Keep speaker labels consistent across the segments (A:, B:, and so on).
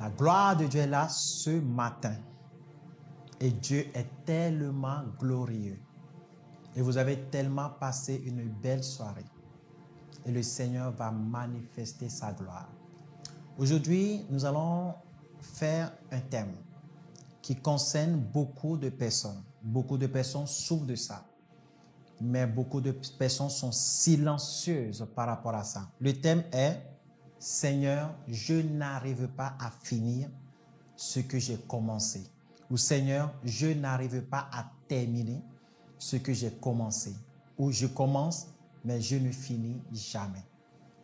A: La gloire de Dieu est là ce matin. Et Dieu est tellement glorieux. Et vous avez tellement passé une belle soirée. Et le Seigneur va manifester sa gloire. Aujourd'hui, nous allons faire un thème qui concerne beaucoup de personnes. Beaucoup de personnes souffrent de ça. Mais beaucoup de personnes sont silencieuses par rapport à ça. Le thème est « Seigneur, je n'arrive pas à finir ce que j'ai commencé. » Ou « Seigneur, je n'arrive pas à terminer ce que j'ai commencé. » Ou « Je commence, mais je ne finis jamais. »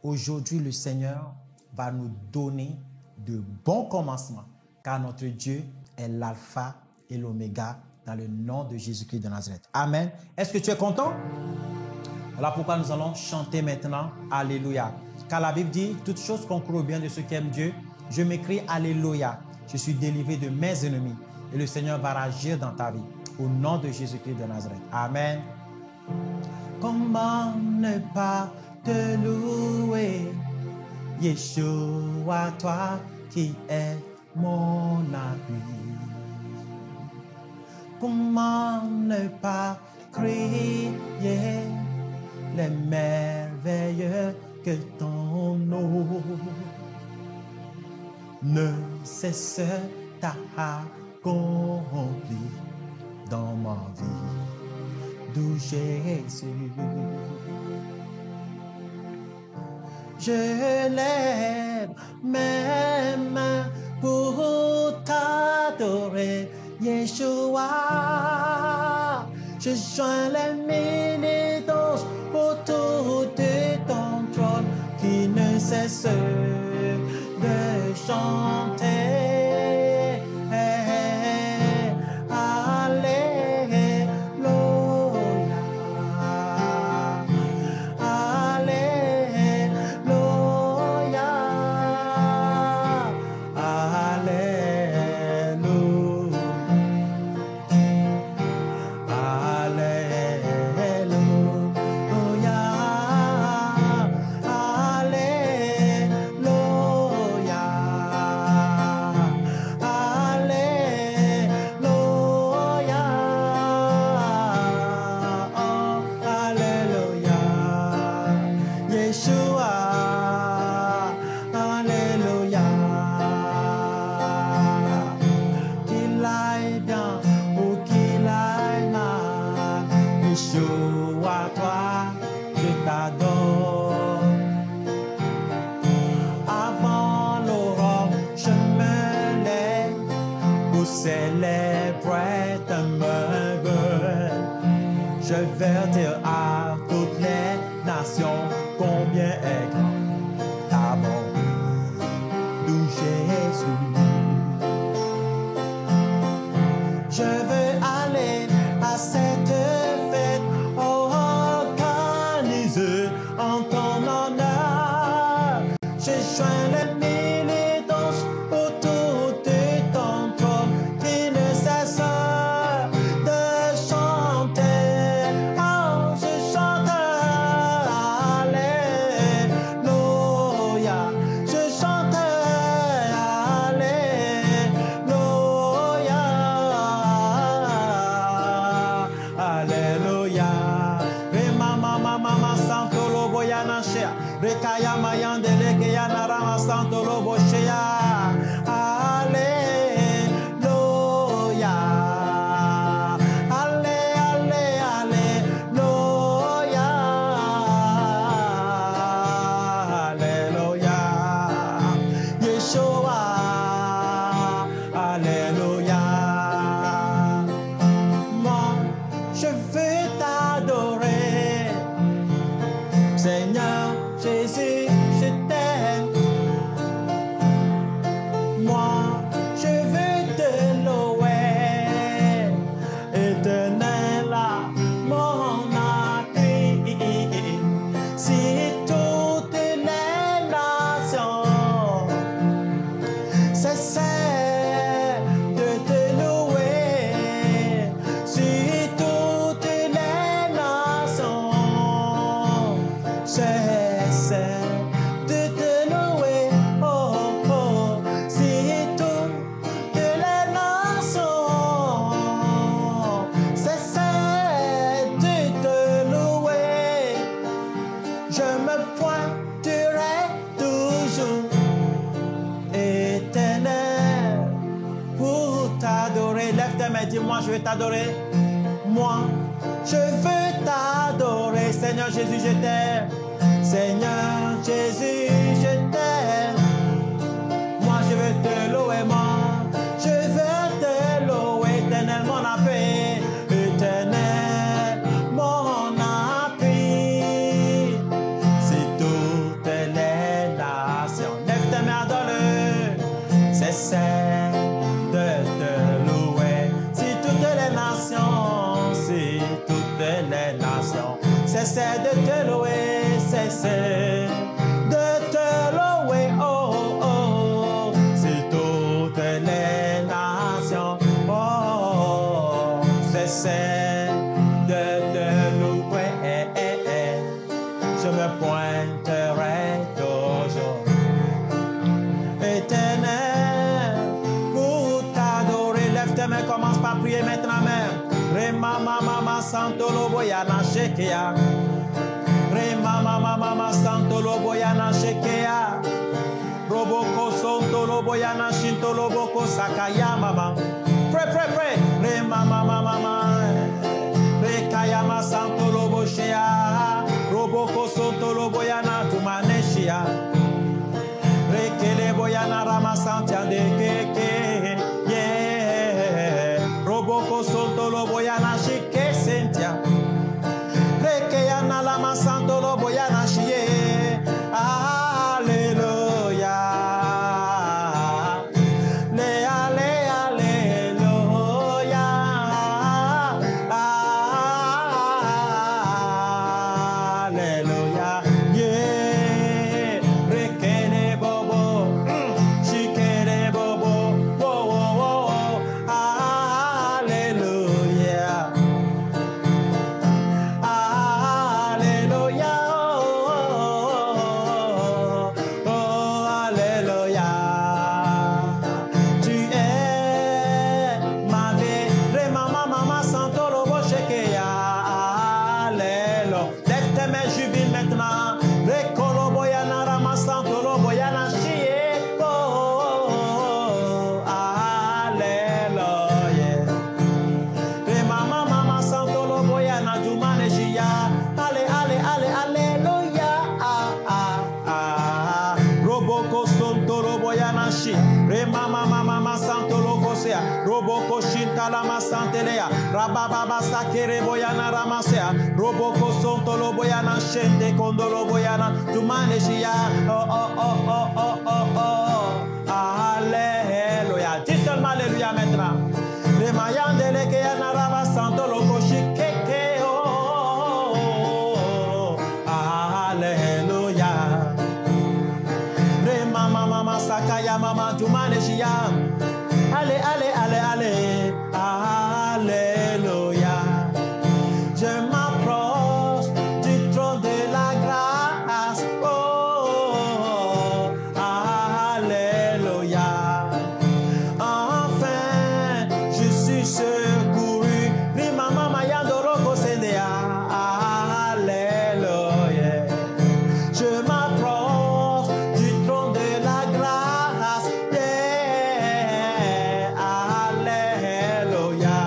A: Aujourd'hui, le Seigneur va nous donner de bons commencements, car notre Dieu est l'alpha et l'oméga dans le nom de Jésus-Christ de Nazareth. Amen. Est-ce que tu es content? Voilà pourquoi nous allons chanter maintenant Alléluia. Car la Bible dit, toutes choses concourent au bien de ceux qui aiment Dieu. Je m'écris Alléluia. Je suis délivré de mes ennemis et le Seigneur va agir dans ta vie. Au nom de Jésus-Christ de Nazareth. Amen. Comment ne pas te louer, Yeshua, toi qui es mon abri. Comment ne pas crier les merveilles que ton nom ne cesse d'accomplir dans ma vie, d'où Jésus. Je lève mes mains pour t'adorer, Yeshua. Je joins les milliers d'anges autour de ton trône qui ne cesse de chanter. Je vais dire à toutes les nations combien est grand ta bonté, d'où Jésus. Je veux aller à cette fête organisée en ton honneur. Je joins les milliers d'anges autour de ton trône qui ne cesse de chanter. Rekaya mayandele ke yanarama santo lobo sheya. Alléluia. Alléluia. Alléluia. Yeshua. Alléluia. Moi, je veux t'adorer, Seigneur. Jésus, je t'aime. moi je veux t'adorer. Moi, je veux t'adorer. Seigneur Jésus, je t'aime. Seigneur Jésus, je t'aime. Moi, je veux te louer, moi. Je veux te louer, éternel, mon appui. Éternel, mon appui. Si toutes les nations lèvent tes mains, adore-le. C'est celle de te louer. Si toutes les nations, si toutes les nations, c'est celle de te louer, c'est celle de te louer, oh, oh, oh. Si toutes les nations, oh, c'est celle de te louer, je me pointerai toujours. Éternel, pour t'adorer, lève tes mains, commence par prier maintenant même. Rema mama santo loboyana shekea. Rema mama santo loboyana shekea. Roboko santo loboyana shinto loboko sakaya mama. Pray. Rema mama. Rekayama santo loboshea. Roboko santo loboyana tumaneshia. Rekele boyana rama santiande keke. Yeah. Roboko santo loboyana shike sentia. Rekeyana lama santo loboyana shie. Alléluia. Alléluia. Alléluia. Yeah. Rekele bobo. Shikele bobo. Oh. Alléluia. Alléluia. Oh, alléluia. Tu es ma vie. Mama santo lobo shekeya. Alléluia. Lève tes mains, jubile maintenant. Rekolo boyana rama santo lobo yana shie. Oh, alléluia. Mama santo lobo yana dumane shia. Alléluia. Roboko santo lobo yana shi. Mama santo lobo sea. Roboko shinta lama santelea. Rababa sakere boyana ramasea. Roboko santo lobo yana shende kondo lobo yana dumane shia. Oh. Alléluia. Dis seulement alléluia maintenant. Le mayandele ke yana raba santo lobo shikeke. Oh. Alléluia. Re mama sakaya mama tumane shia. Allez. Alléluia. Je m'approche du trône de la grâce. Oh. Alléluia. Enfin, je suis secouru. Rima mama yandoroko sendea. Alléluia. Je m'approche du trône de la grâce. Yeah. Alléluia.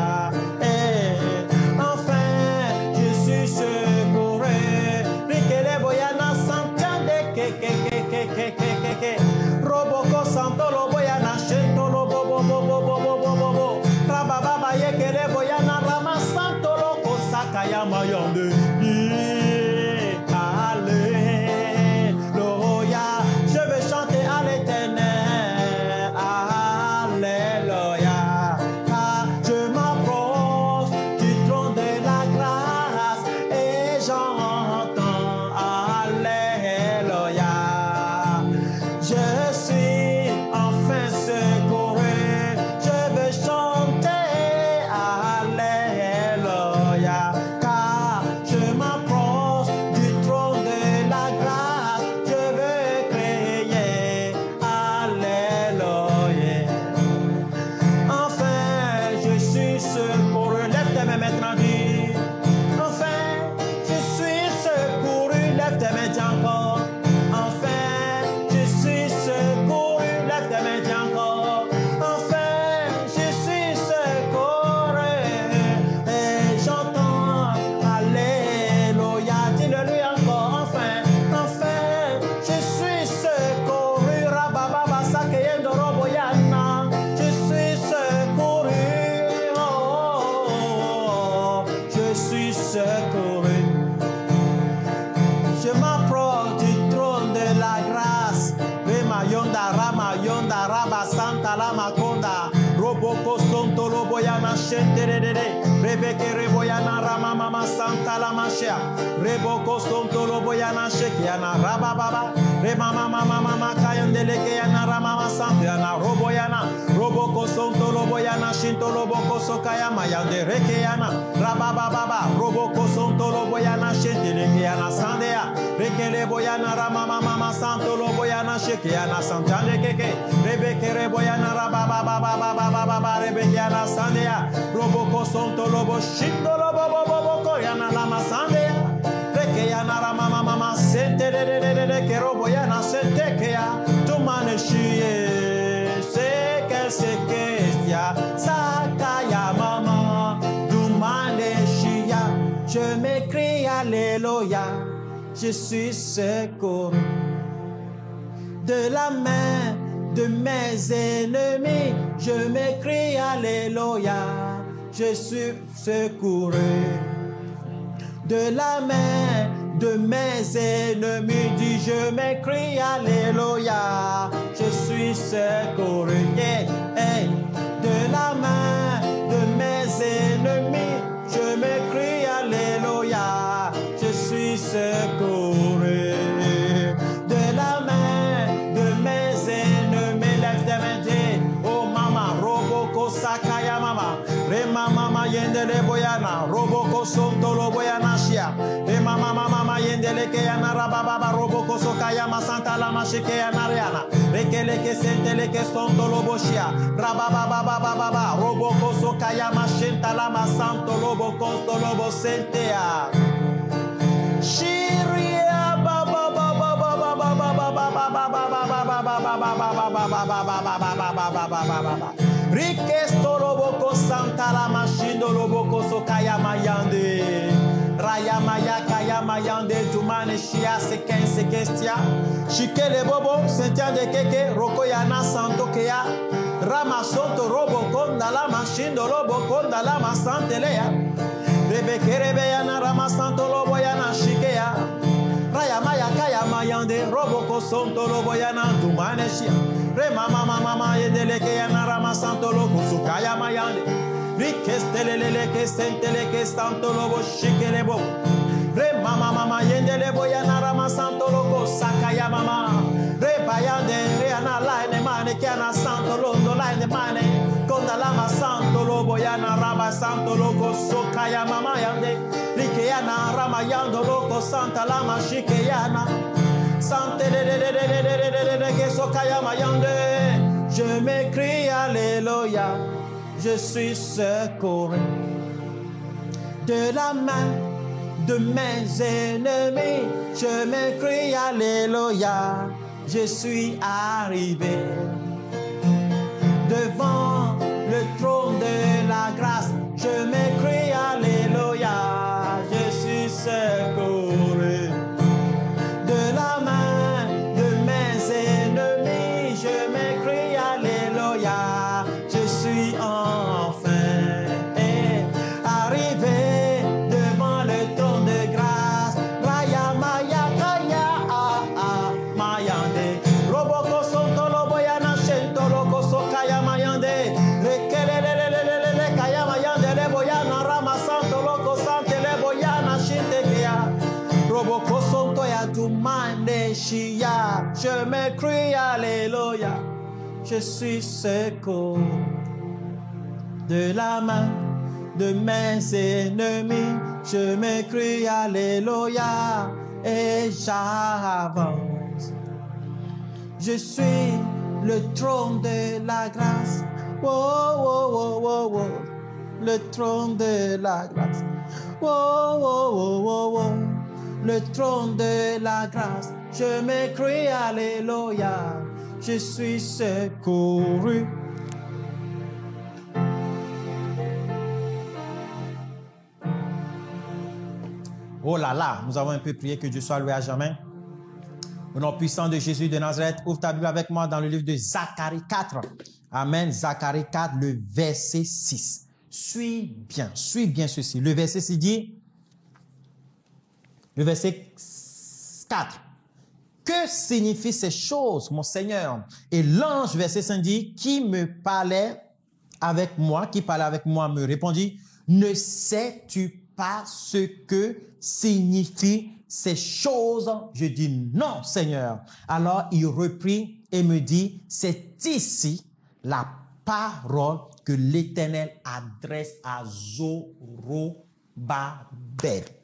A: Yonda Rama Yonda Raba Santa Lama Konda Roboko Sonto Loboyana Shenterede Rebeke Reboyana Rama Mama Santa Lama Shea Reboko Sonto Loboyana Shekiana Raba Baba Remama Mama Mama Kayandele Kayana Rama Santa Yana Roboyana Roboko Sonto Loboyana Shinto Loboko Sokayama Yande Rekeyana Raba Baba Roboko Sonto Loboyana Shentele Kayana Sandea Rekele Boyana Rama Mama Santo Loboyana Shekiana Santande Keke Rebeke Reboyana Raba Baba Rebekiana Sandea Roboko Sonto Lobo Shinto Lobo Bobo Yana Lama Sandea Rekeyana Rama Mama Sente de Keroboyana Sente Kea Tumane Shie Se que se questia Sakaya Mama Tumane Shia Je m'écris Alléluia Je suis secouru de la main de mes ennemis. Je m'écris Alléluia, je suis secouru. De la main de mes ennemis, dis je m'écris Alléluia, je suis secouru. Yeah, hey. De la main de mes ennemis, je m'écris Alléluia, je suis secouru. De la main de mes ennemis, lève tes mains, dis, oh mama, roboko sakaya mama, rema mama yendele boyana, roboko sontolo boyana shia, rema mama yendele keyana rababa, roboko sokaya masanta la mashike yanariana, rekele ke sentele ke sontolo boshia, rababa baba, roboko sokaya mashenta la masanto lobo konstolo bo sentea. Shiria baba Rikesto loboko santa la mashindo loboko sokaya mayande Rayamaya kaya mayande tumane shia seken sekestia Shikele bobo sentia de keke roko yana santo kea Rama sonto robo konda la mashindo lobo konda la masantelea Rebeke rebe yana rama santo lobo yana shikea Rayamaya kaya mayande roboko sonto lobo yana tumane shia Rema mama yedeleke yana rama santo lobo sukaya mayande Rikestelele ke sentele ke santo lobo shikele bo Rema mama yendele bo yana rama santo lobo sakaya mama Reba yande yana line mane kana santo lobo line mane konda lama santo lobo yana rama santo lobo sukaya mama yande Rikeyana rama yando lobo santa lama shikeyana Sante de que sokaya mayande Je m'écris Alléluia Je suis secouru de la main de mes ennemis Je m'écris Alléluia Je suis arrivé devant le trône de la grâce Je m'écris Alléluia Je suis secouru de la main de mes ennemis, je m'écris Alléluia, je suis enfin arrivé devant le trône de grâce. Raya maya kaya mayande, roboko sonto loboyana shento loko sokaya mayande, rekelelelelele kaya mayande le boyana rama santo loko sante le boyana shinte kaya. Roboko sonto ya tumande shia Je m'écris Alléluia Je suis secouru de la main de mes ennemis Je m'écris Alléluia Et j'avance Je suis le trône de la grâce Le trône de la grâce Le trône de la grâce, je m'écris Alléluia, je suis secouru. Oh là là, nous avons un peu prié, que Dieu soit loué à jamais. Au nom puissant de Jésus de Nazareth, ouvre ta Bible avec moi dans le livre de Zacharie 4. Amen, Zacharie 4, le verset 6. Suis bien ceci. Le verset 6 dit... Le verset 4. que signifient ces choses, mon Seigneur? Et l'ange, verset 5 dit, qui parlait avec moi, me répondit, ne sais-tu pas ce que signifient ces choses? Je dis, non, Seigneur. Alors il reprit et me dit, c'est ici la parole que l'Éternel adresse à Zorobabel.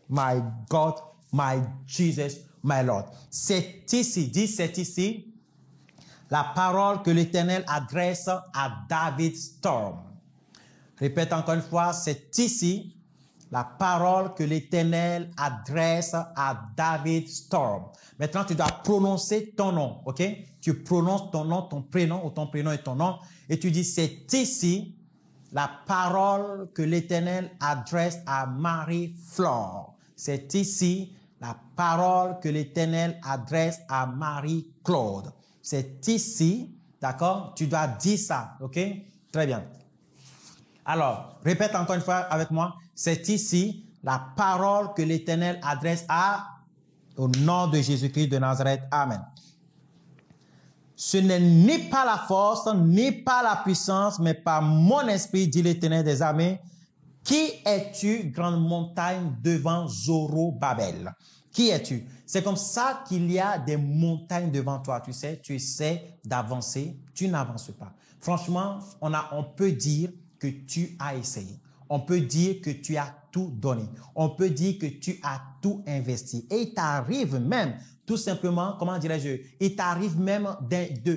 A: My God, my Jesus, my Lord. C'est ici la parole que l'Éternel adresse à David Storm. Répète encore une fois, c'est ici la parole que l'Éternel adresse à David Storm. Maintenant, tu dois prononcer ton nom, ok? Tu prononces ton nom, ton prénom, ou ton prénom et ton nom, et tu dis, c'est ici la parole que l'Éternel adresse à Marie-Flore. C'est ici la parole que l'Éternel adresse à Marie-Claude. C'est ici, d'accord? Tu dois dire ça, ok? Très bien. Alors, répète encore une fois avec moi. C'est ici la parole que l'Éternel adresse au nom de Jésus-Christ de Nazareth. Amen. Ce n'est ni pas la force, ni pas la puissance, mais par mon esprit, dit l'Éternel des armées. Qui es-tu, grande montagne devant Zorobabel? Qui es-tu? C'est comme ça qu'il y a des montagnes devant toi. Tu essaies d'avancer, tu n'avances pas. Franchement, on peut dire que tu as essayé. On peut dire que tu as tout donné. On peut dire que tu as tout investi. Et il t'arrive même, tout simplement, comment dirais-je, il t'arrive même de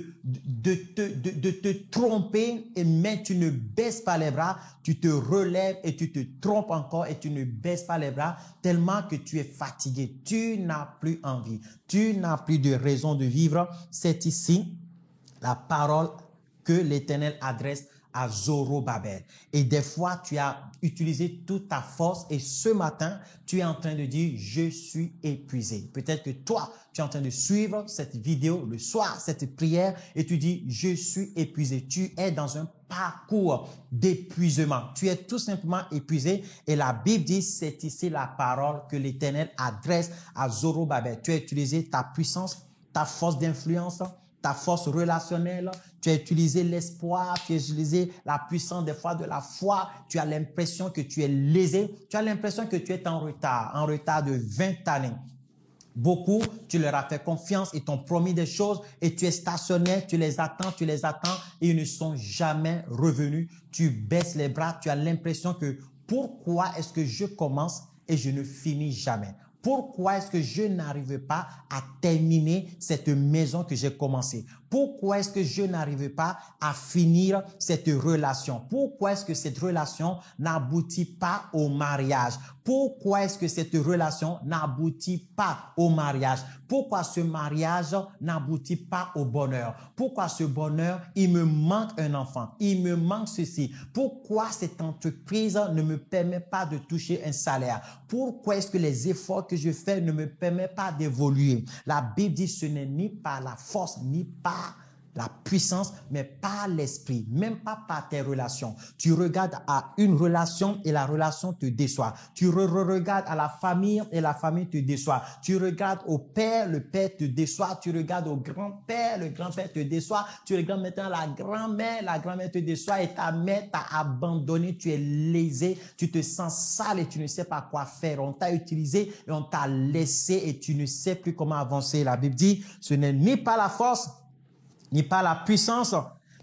A: te tromper, mais tu ne baisses pas les bras, tu te relèves et tu te trompes encore et tu ne baisses pas les bras tellement que tu es fatigué. Tu n'as plus envie. Tu n'as plus de raison de vivre. C'est ici la parole que l'Éternel adresse à Zorobabel. Et des fois, tu as utilisé toute ta force et ce matin, tu es en train de dire, je suis épuisé. Peut-être que toi, tu es en train de suivre cette vidéo le soir, cette prière, et tu dis, je suis épuisé. Tu es dans un parcours d'épuisement. Tu es tout simplement épuisé et la Bible dit, c'est ici la parole que l'Éternel adresse à Zorobabel. Tu as utilisé ta puissance, ta force d'influence, ta force relationnelle, tu as utilisé l'espoir, tu as utilisé la puissance des fois de la foi, tu as l'impression que tu es lésé, tu as l'impression que tu es en retard de 20 années. Beaucoup, tu leur as fait confiance, ils t'ont promis des choses et tu es stationnaire, tu les attends et ils ne sont jamais revenus. Tu baisses les bras, tu as l'impression que pourquoi est-ce que je commence et je ne finis jamais? Pourquoi est-ce que je n'arrive pas à terminer cette maison que j'ai commencée? Pourquoi est-ce que je n'arrive pas à finir cette relation? Pourquoi est-ce que cette relation n'aboutit pas au mariage? Pourquoi est-ce que cette relation n'aboutit pas au mariage? Pourquoi ce mariage n'aboutit pas au bonheur? Pourquoi ce bonheur, il me manque un enfant? Il me manque ceci. Pourquoi cette entreprise ne me permet pas de toucher un salaire? Pourquoi est-ce que les efforts que je fais ne me permettent pas d'évoluer? La Bible dit ce n'est ni par la force, ni par la puissance, mais par l'esprit, même pas par tes relations. Tu regardes à une relation et la relation te déçoit. Tu regardes à la famille et la famille te déçoit. Tu regardes au père, le père te déçoit. Tu regardes au grand-père, le grand-père te déçoit. Tu regardes maintenant la grand-mère te déçoit et ta mère t'a abandonné. Tu es lésé, tu te sens sale et tu ne sais pas quoi faire. On t'a utilisé et on t'a laissé et tu ne sais plus comment avancer. La Bible dit, ce n'est ni par la force, ni par la puissance,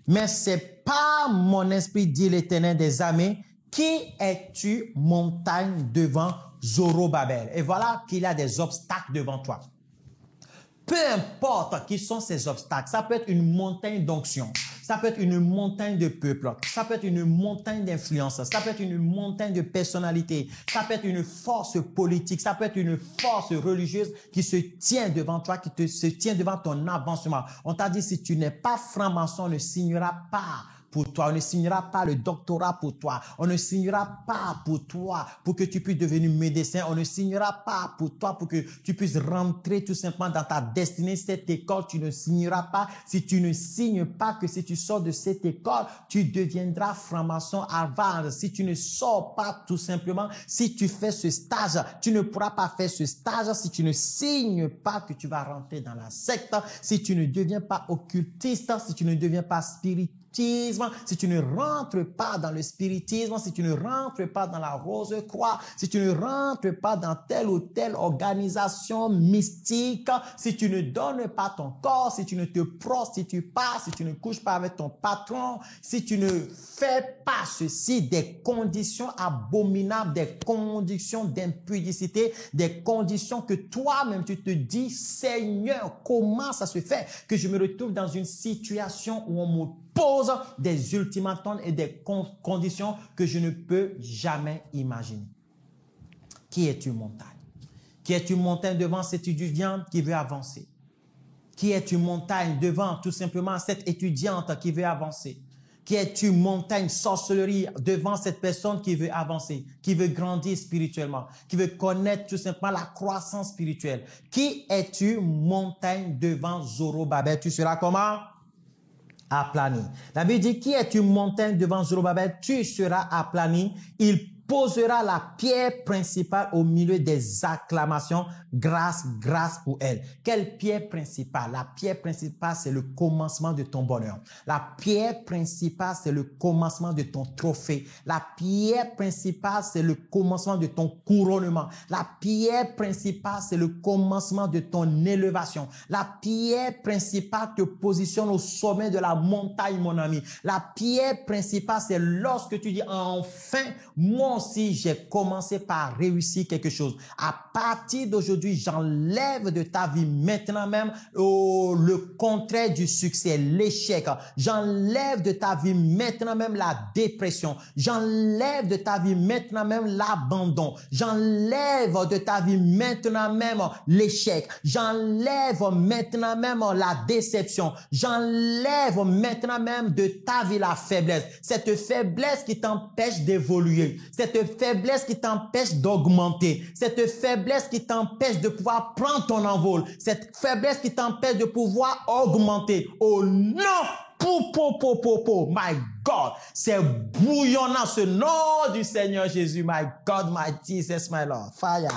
A: mais c'est par mon esprit, dit l'Éternel des armées. Qui es-tu, montagne devant Zorobabel? Et voilà qu'il y a des obstacles devant toi. Peu importe qui sont ces obstacles, ça peut être une montagne d'onction, ça peut être une montagne de peuple, ça peut être une montagne d'influence, ça peut être une montagne de personnalité, ça peut être une force politique, ça peut être une force religieuse qui se tient devant toi, se tient devant ton avancement. On t'a dit, si tu n'es pas franc-maçon, ne signeras pas pour toi. On ne signera pas le doctorat pour toi. On ne signera pas pour toi pour que tu puisses devenir médecin. On ne signera pas pour toi pour que tu puisses rentrer tout simplement dans ta destinée. Cette école, tu ne signeras pas. Si tu ne signes pas que si tu sors de cette école, tu deviendras franc-maçon Harvard. Si tu ne sors pas tout simplement, si tu fais ce stage, tu ne pourras pas faire ce stage si tu ne signes pas que tu vas rentrer dans la secte, si tu ne deviens pas occultiste, si tu ne deviens pas spirituel, si tu ne rentres pas dans le spiritisme, si tu ne rentres pas dans la Rose-Croix, si tu ne rentres pas dans telle ou telle organisation mystique, si tu ne donnes pas ton corps, si tu ne te prostitues pas, si tu ne couches pas avec ton patron, si tu ne fais pas ceci, des conditions abominables, des conditions d'impudicité, des conditions que toi-même tu te dis, Seigneur, comment ça se fait que je me retrouve dans une situation où on me pose des ultimatums et des conditions que je ne peux jamais imaginer. Qui es-tu, montagne? Qui es-tu, montagne, devant cette étudiante qui veut avancer? Qui es-tu, montagne, devant tout simplement cette étudiante qui veut avancer? Qui es-tu, montagne, sorcellerie, devant cette personne qui veut avancer, qui veut grandir spirituellement, qui veut connaître tout simplement la croissance spirituelle? Qui es-tu, montagne, devant Zorobabel? Tu seras comment? Aplani. La Bible dit, qui est une montagne devant Zorobabel? Tu seras aplani. Il posera la pierre principale au milieu des acclamations. Grâce, grâce pour elle. Quelle pierre principale? La pierre principale, c'est le commencement de ton bonheur. La pierre principale, c'est le commencement de ton trophée. La pierre principale, c'est le commencement de ton couronnement. La pierre principale, c'est le commencement de ton élévation. La pierre principale te positionne au sommet de la montagne, mon ami. La pierre principale, c'est lorsque tu dis, enfin, moi aussi, j'ai commencé par réussir quelque chose. À partir d'aujourd'hui, j'enlève de ta vie maintenant même le contraire du succès, l'échec. J'enlève de ta vie maintenant même la dépression. J'enlève de ta vie maintenant même l'abandon. J'enlève de ta vie maintenant même l'échec. J'enlève maintenant même la déception. J'enlève maintenant même de ta vie la faiblesse. Cette faiblesse qui t'empêche d'évoluer. Cette faiblesse qui t'empêche d'augmenter. Cette faiblesse qui t'empêche de pouvoir prendre ton envol. Cette faiblesse qui t'empêche de pouvoir augmenter. Oh non! My God, c'est bouillonnant ce nom du Seigneur Jésus. My God, my Jesus, my Lord. Fire.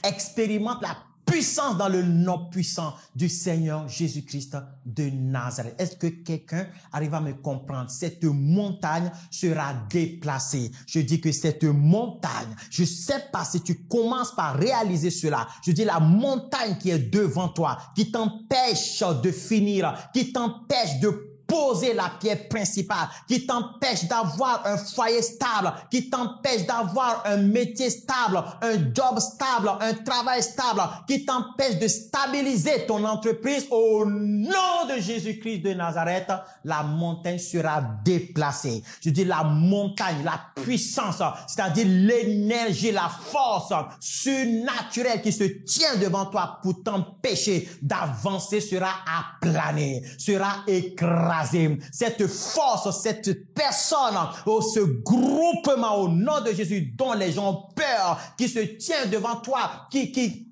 A: Expérimente la puissance dans le nom puissant du Seigneur Jésus-Christ de Nazareth. Est-ce que quelqu'un arrive à me comprendre? Cette montagne sera déplacée. Je dis que cette montagne, je ne sais pas si tu commences par réaliser cela. Je dis la montagne qui est devant toi, qui t'empêche de finir, qui t'empêche de poser la pierre principale, qui t'empêche d'avoir un foyer stable, qui t'empêche d'avoir un métier stable, un job stable, un travail stable, qui t'empêche de stabiliser ton entreprise. Au nom de Jésus-Christ de Nazareth, la montagne sera déplacée. Je dis la montagne, la puissance, c'est-à-dire l'énergie, la force surnaturelle qui se tient devant toi pour t'empêcher d'avancer sera aplanée, sera écrasée. Cette force, cette personne, ce groupement au nom de Jésus dont les gens ont peur, qui se tient devant toi, qui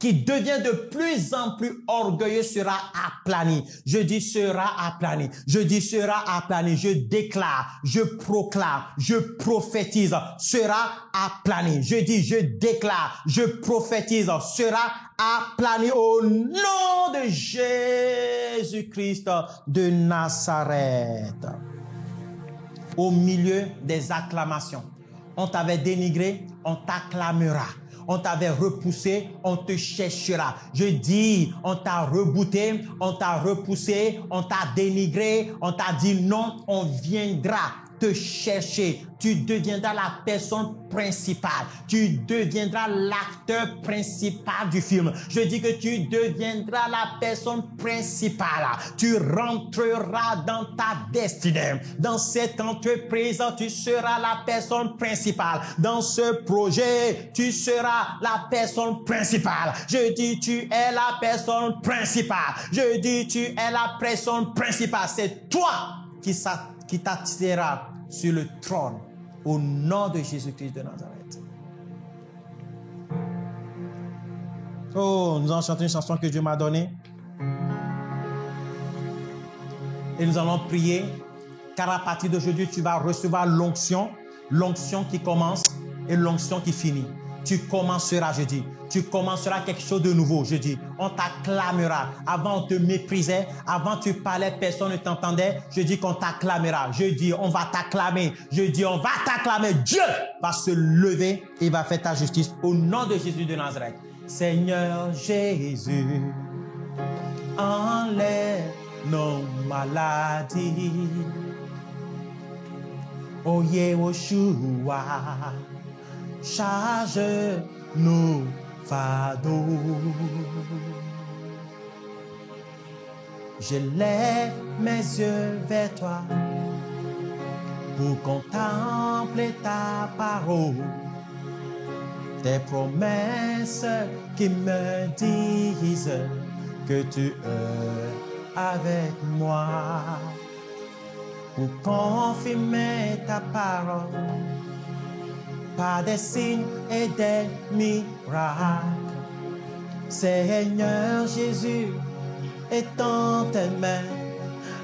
A: devient de plus en plus orgueilleux sera aplani. Je dis sera aplani. Je dis sera aplani. Je déclare, je proclame, je prophétise, sera aplani. Je dis, je déclare, je prophétise, sera aplani au nom de Jésus-Christ de Nazareth. Au milieu des acclamations, on t'avait dénigré, on t'acclamera. On t'avait repoussé, on te cherchera. Je dis, on t'a rebouté, on t'a repoussé, on t'a dénigré, on t'a dit non, on viendra te chercher. Tu deviendras la personne principale. Tu deviendras l'acteur principal du film. Je dis que tu deviendras la personne principale. Tu rentreras dans ta destinée. Dans cette entreprise, tu seras la personne principale. Dans ce projet, tu seras la personne principale. Je dis, tu es la personne principale. Je dis, tu es la personne principale. C'est toi qui t'assira sur le trône au nom de Jésus-Christ de Nazareth. Oh, nous allons chanter une chanson que Dieu m'a donnée. Et nous allons prier, car à partir d'aujourd'hui, tu vas recevoir l'onction qui commence et l'onction qui finit. Tu commenceras, je dis. Tu commenceras quelque chose de nouveau, je dis. On t'acclamera. Avant, on te méprisait. Avant, tu parlais, personne ne t'entendait. Je dis qu'on t'acclamera. Je dis, on va t'acclamer. Je dis, on va t'acclamer. Dieu va se lever et va faire ta justice au nom de Jésus de Nazareth. Seigneur Jésus, enlève nos maladies. Oh Yeshua, charge nos fardeaux. Je lève mes yeux vers toi pour contempler ta parole, tes promesses qui me disent que tu es avec moi, pour confirmer ta parole par des signes et des miracles. Seigneur Jésus, étends tes mains,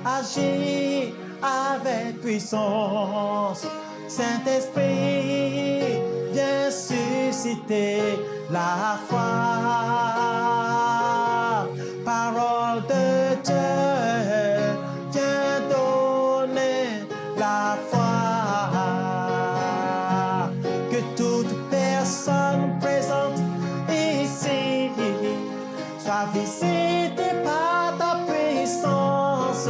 A: agis avec puissance. Saint-Esprit, viens susciter la foi. Parole de Dieu, viens donner la foi. Que toute personne présente ici soit visitée par ta puissance.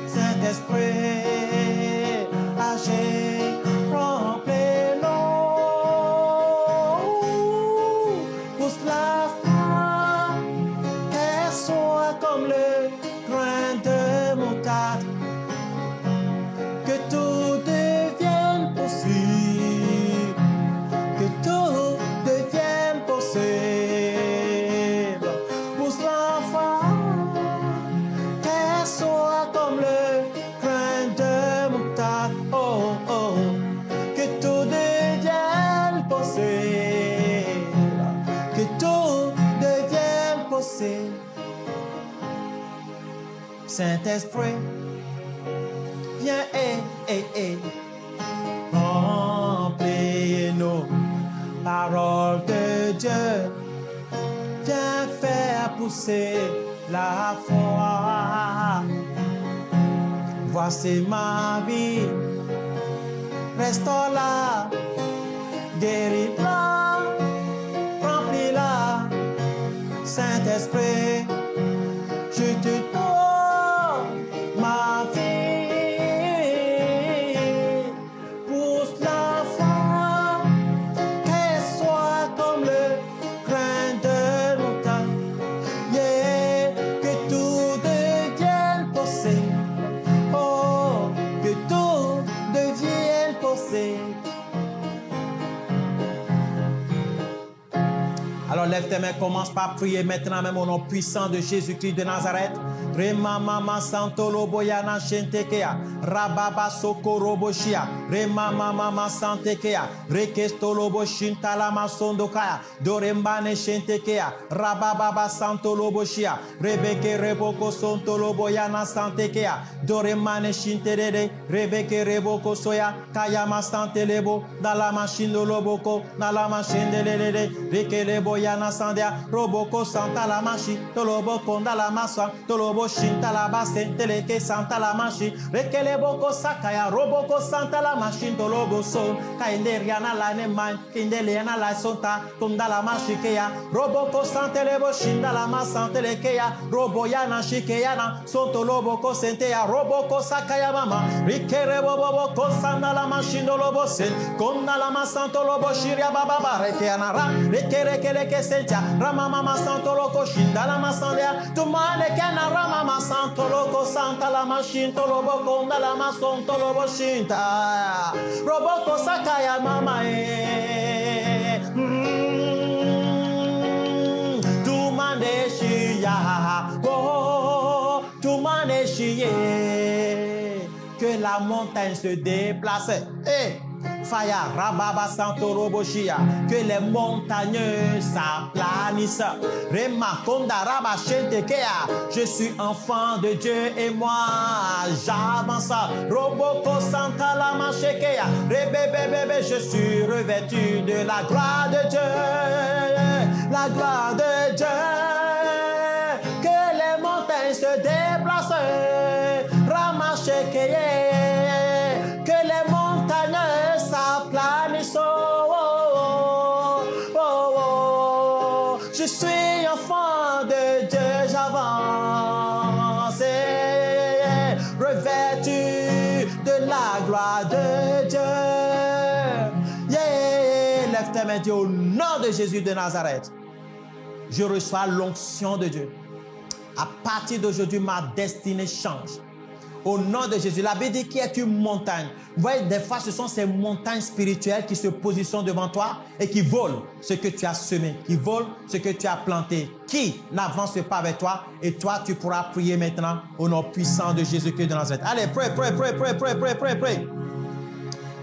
A: Saint-Esprit, agis, remplis-nous. Pousse la foi, qu'elle soit comme le grain de moutarde. Que tout devienne possible. Que tout devienne possible. Pousse la foi, qu'elle soit comme le grain de moutarde. Oh, oh. Que tout devienne possible. Que tout devienne possible. Saint-Esprit, viens et remplis-nous. Parole de Dieu, viens faire pousser la foi. Voici ma vie, restaure-la, guéris-la, remplis-la. Saint-Esprit, je te donne ma vie. Pousse la foi, qu'elle soit comme le grain de moutarde. Yeah, que tout devienne possible. Oh, que tout devienne possible. Alors lève tes mains, commence par prier maintenant même au nom puissant de Jésus-Christ de Nazareth. Rema mama santolo boyana shentekea, rababa sokoro boshia, rema mama santekea, rekestolo boshinta la masondokaya, dorembane shentekea, rababa santolo boshia, rebeke reboko sontolo boyana santekea, doremane shinterere, rebeke reboko soya, kayama santelebo, dans la machine de loboko, dans la machine de lele, rekele boyana sandia, roboko santa la machine, toloboko dans la massa, tolobo shinta la basentele ke santa la mashi rekele boko sakaya roboko santa la machine to lobo so kainde riana la ne man kinde liana la sonta tunda la mashi ke ya roboko santele bo shinda la masantele ke ya robo yana shike yana sonto loboko sente ya roboko sakaya mama rikere bobo ko sanda la machine to lobo sen konda la masanto lobo shiria baba reke yana ra rekere kele ke sentia rama mama santo loko shinda la masandea tumane kana rama mama santo loko santa la machine to lobo konda la masonto lobo shinta roboko sakaya mama tu maneshia oh tu maneshie que la montagne se déplace Faya Rababa Santo Roboshia, que les montagnes s'aplanissent. Rema Konda Raba Shentekea, je suis enfant de Dieu et moi j'avance. Roboko Santa Lama Shekea, Rebebebebe, je suis revêtu de la gloire de Dieu, la gloire de Dieu. Que les montagnes se déplacent. Rama Shekea. Je suis enfant de Dieu, j'avance, revêtu de la gloire de Dieu. Yeah. Lève tes mains, Dieu, au nom de Jésus de Nazareth. Je reçois l'onction de Dieu. À partir d'aujourd'hui, ma destinée change. Au nom de Jésus, la Bible dit qu'il est une montagne. Vous voyez, des fois, ce sont ces montagnes spirituelles qui se positionnent devant toi et qui volent ce que tu as semé, qui volent ce que tu as planté, qui n'avance pas avec toi. Et toi, tu pourras prier maintenant au nom puissant de Jésus-Christ de Nazareth. Allez, prie.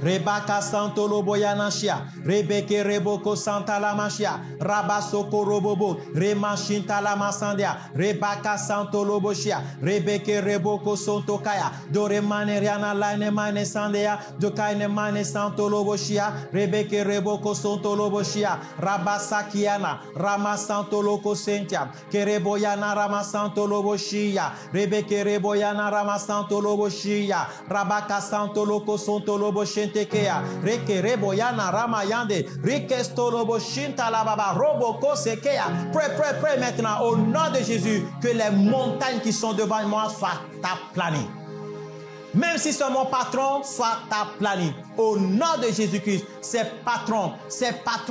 A: Rebaka Santo Loboyanashia, Rebeke Reboko Santa Lamashia, Rabasoko Robobo, Remashinta Lamasandia, Rebaka Santo Loboshia, Rebeke Reboko Santo Kaya, Doremane Riana Laine Mane Sandea, Dokaine Mane Santo Loboshia, Rebeke Reboko Santo Loboshia, Rabasakiana, Rama Santo Loco Sentia, Kereboyana Rama Santo Loboshia, Rebeke Reboyana Rama Santo Loboshia, Rabaka Santo Loco Santo Loboshia. Reke reboyana ramayande rikesto lobo shinta la baba roboko sekea. Prie maintenant au nom de Jésus que les montagnes qui sont devant moi soient aplanies. Même si c'est mon patron, soit aplani. Au nom de Jésus-Christ, ces patrons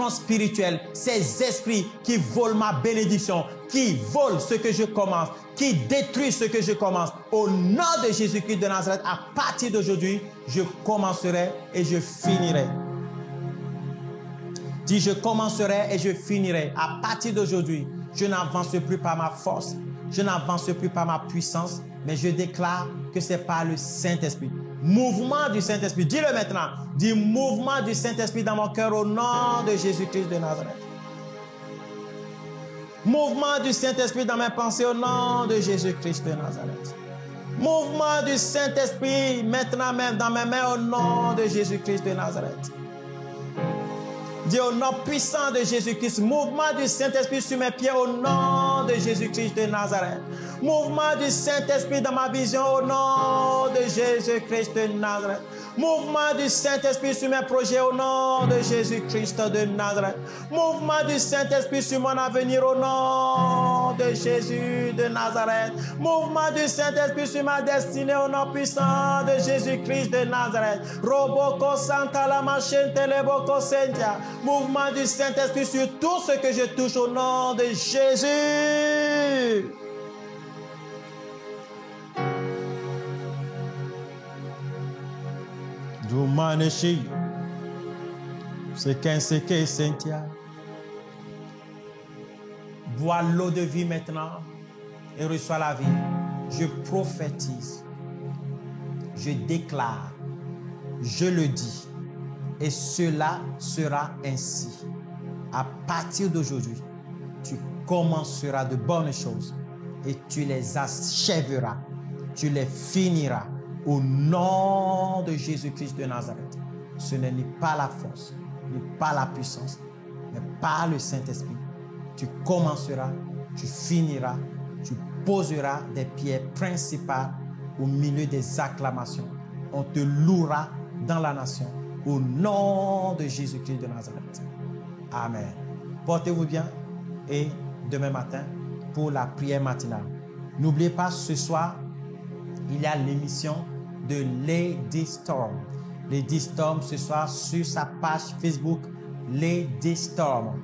A: spirituels, ces esprits qui volent ma bénédiction, qui volent ce que je commence, qui détruisent ce que je commence. Au nom de Jésus-Christ de Nazareth, à partir d'aujourd'hui, je commencerai et je finirai. Dis, je commencerai et je finirai. À partir d'aujourd'hui, je n'avance plus par ma force, je n'avance plus par ma puissance, mais je déclare que c'est par le Saint-Esprit. Mouvement du Saint-Esprit. Dis-le maintenant. Dis mouvement du Saint-Esprit dans mon cœur au nom de Jésus-Christ de Nazareth. Mouvement du Saint-Esprit dans mes pensées au nom de Jésus-Christ de Nazareth. Mouvement du Saint-Esprit maintenant même dans mes mains au nom de Jésus-Christ de Nazareth. Dis au nom puissant de Jésus-Christ, mouvement du Saint-Esprit sur mes pieds au nom de Jésus-Christ de Nazareth. Mouvement du Saint-Esprit dans ma vision au nom de Jésus-Christ de Nazareth. Mouvement du Saint-Esprit sur mes projets au nom de Jésus-Christ de Nazareth. Mouvement du Saint-Esprit sur mon avenir au nom de Jésus de Nazareth. Mouvement du Saint-Esprit sur ma destinée au nom puissant de Jésus-Christ de Nazareth. Roboko Santa la machine teleboko sentia. Mouvement du Saint-Esprit sur tout ce que je touche au nom de Jésus. Dumaneshi, c'est qu'un séqué Saint-Ia. Bois l'eau de vie maintenant et reçois la vie. Je prophétise, je déclare, je le dis, et cela sera ainsi. À partir d'aujourd'hui, tu commenceras de bonnes choses et tu les achèveras, tu les finiras. Au nom de Jésus-Christ de Nazareth, ce n'est ni pas la force, ni pas la puissance, mais par le Saint-Esprit. Tu commenceras, tu finiras, tu posera des pierres principales au milieu des acclamations. On te louera dans la nation au nom de Jésus-Christ de Nazareth. Amen. Portez-vous bien et demain matin pour la prière matinale. N'oubliez pas, ce soir, il y a l'émission de Lady Storm. Lady Storm ce soir sur sa page Facebook Lady Storm.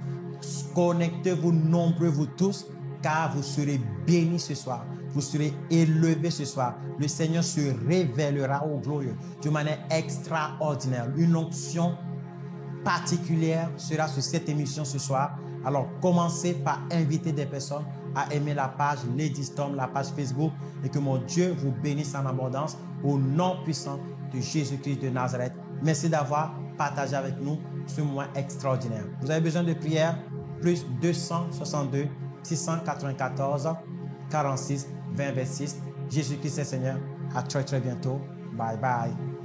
A: Connectez-vous nombreux vous tous car vous serez bénis ce soir. Vous serez élevés ce soir. Le Seigneur se révélera au glorieux d'une manière extraordinaire. Une onction particulière sera sur cette émission ce soir. Alors commencez par inviter des personnes à aimer la page Lady Storm, la page Facebook, et que mon Dieu vous bénisse en abondance au nom puissant de Jésus-Christ de Nazareth. Merci d'avoir partagé avec nous ce moment extraordinaire. Vous avez besoin de prière, plus 262 694 46 20 26. Jésus-Christ est Seigneur. À très très bientôt. Bye bye.